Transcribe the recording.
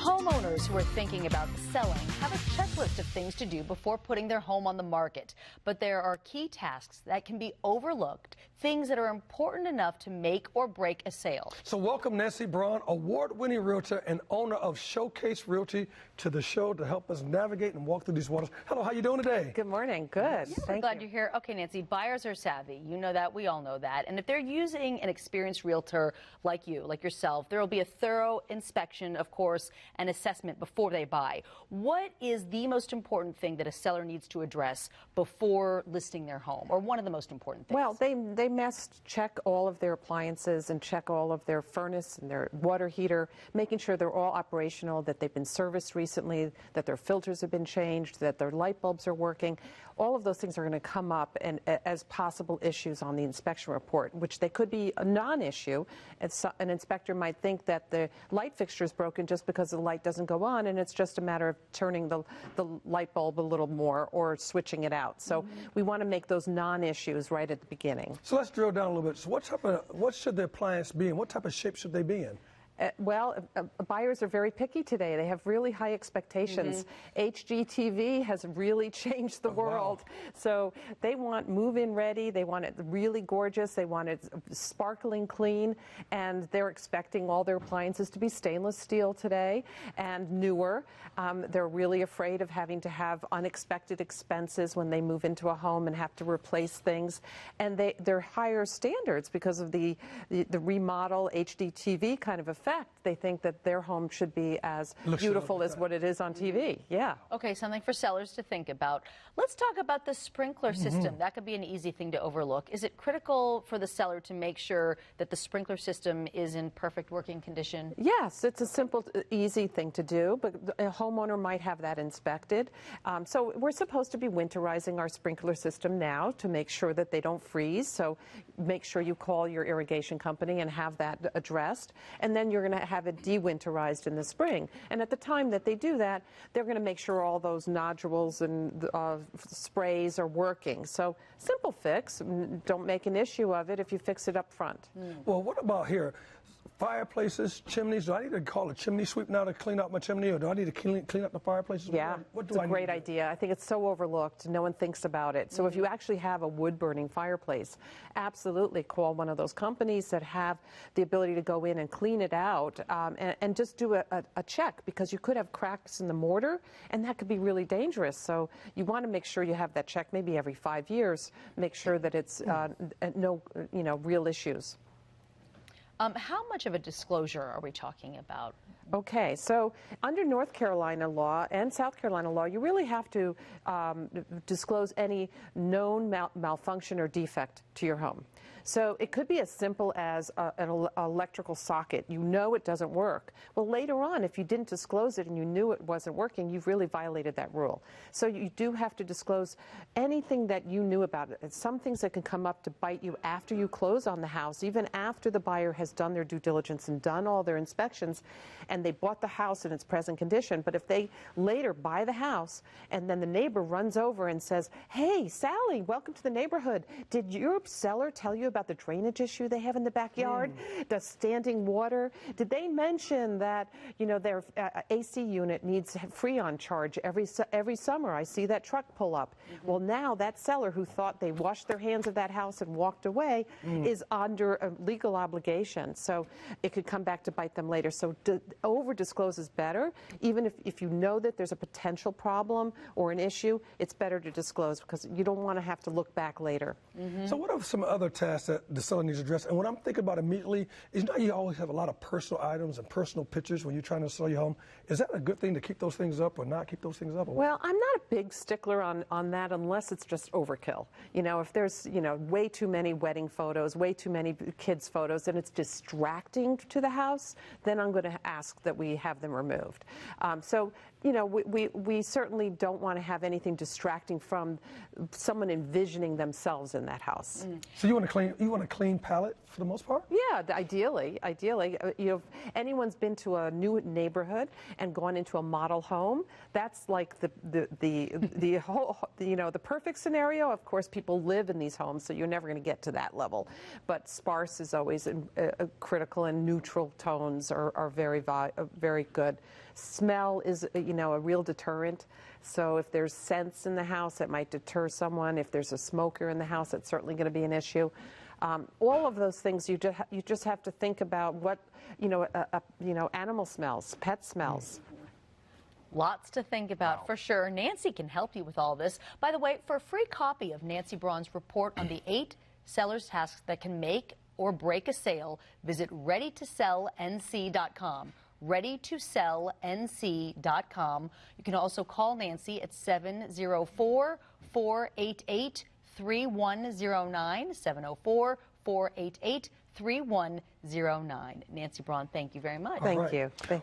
Homeowners who are thinking about selling have a checklist of things to do before putting their home on the market. But there are key tasks that can be overlooked, things that are important enough to make or break a sale. So welcome Nancy Braun, award-winning realtor and owner of Showcase Realty, to the show to help us navigate and walk through these waters. Hello, how you doing today? Good morning. Good. Yeah, we're glad you're here. Okay, Nancy, buyers are savvy. You know that. We all know that. And if they're using an experienced realtor like you, like yourself, there will be a thorough inspection, of course, and assessment before they buy. What is the most important thing that a seller needs to address before listing their home, or one of the most important things? Well, they must check all of their appliances and check all of their furnace and their water heater, making sure they're all operational, that they've been serviced recently, that their filters have been changed, that their light bulbs are working. All of those things are going to come up and as possible issues on the inspection report, which they could be a non-issue. An inspector might think that the light fixture is broken just because the light doesn't go on, and it's just a matter of turning the light bulb a little more or switching it out. So we want to make those non-issues right at the beginning. So let's drill down a little bit. So what should the appliance be in? What type of shape should they be in? Buyers are very picky today. They have really high expectations. HGTV has really changed the world. Wow. So they want move-in ready. They want it really gorgeous. They want it sparkling clean. And they're expecting all their appliances to be stainless steel today and newer. They're really afraid of having to have unexpected expenses when they move into a home and have to replace things. And they're higher standards because of the remodel HGTV kind of effect. They think that their home should be as beautiful as what it is on TV. Yeah. Okay, something for sellers to think about. Let's talk about the sprinkler system. That could be an easy thing to overlook. Is it critical for the seller to make sure that the sprinkler system is in perfect working condition? Yes, it's a simple, easy thing to do, but a homeowner might have that inspected. So we're supposed to be winterizing our sprinkler system now to make sure that they don't freeze. So make sure you call your irrigation company and have that addressed. And then you're going to have it de-winterized in the spring. And at the time that they do that, they're going to make sure all those nodules and sprays are working. So simple fix. Don't make an issue of it if you fix it up front. Well, what about here? Fireplaces, chimneys. Do I need to call a chimney sweep now to clean out my chimney, or do I need to clean up the fireplaces? Yeah, what do it's I a great idea. I think it's so overlooked. No one thinks about it. So if you actually have a wood-burning fireplace, absolutely call one of those companies that have the ability to go in and clean it out and just do a check, because you could have cracks in the mortar, and that could be really dangerous. So you want to make sure you have that check maybe every 5 years. Make sure that it's no real issues. How much of a disclosure are we talking about? Okay, so under North Carolina law and South Carolina law, you really have to disclose any known malfunction or defect to your home. So it could be as simple as an electrical socket. You know it doesn't work. Well, later on, if you didn't disclose it and you knew it wasn't working, you've really violated that rule. So you do have to disclose anything that you knew about it. And some things that can come up to bite you after you close on the house, even after the buyer has done their due diligence and done all their inspections, and they bought the house in its present condition. But if they later buy the house and then the neighbor runs over and says, "Hey, Sally, welcome to the neighborhood. Did your seller tell you about the drainage issue they have in the backyard, the standing water? Did they mention that their AC unit needs Freon charge every summer? I see that truck pull up." Well, now that seller who thought they washed their hands of that house and walked away is under a legal obligation. So it could come back to bite them later. So over-disclose is better. Even if you know that there's a potential problem or an issue, it's better to disclose, because you don't want to have to look back later. So what are some other tasks that the seller needs to address? And what I'm thinking about immediately is, you always have a lot of personal items and personal pictures when you're trying to sell your home. Is that a good thing to keep those things up or not keep those things up? Well, I'm not a big stickler on that unless it's just overkill. If there's, way too many wedding photos, way too many kids' photos, and it's distracting to the house, then I'm going to ask that we have them removed. We certainly don't want to have anything distracting from someone envisioning themselves in that house. So you want a clean palette for the most part? Yeah, ideally. If anyone's been to a new neighborhood and gone into a model home, that's like the whole, the perfect scenario. Of course, people live in these homes, so you're never going to get to that level. But sparse is always critical, and neutral tones are very valuable. very good. Smell is, a real deterrent. So if there's scents in the house, it might deter someone. If there's a smoker in the house, it's certainly going to be an issue. All of those things, you just have to think about what, animal smells, pet smells. Lots to think about for sure. Nancy can help you with all this. By the way, for a free copy of Nancy Braun's report on the 8 seller's tasks that can make or break a sale, visit readytosellnc.com. readytosellnc.com. You can also call Nancy at 704-488-3109, 704-488-3109. Nancy Braun, thank you very much. Thank you. Thank you.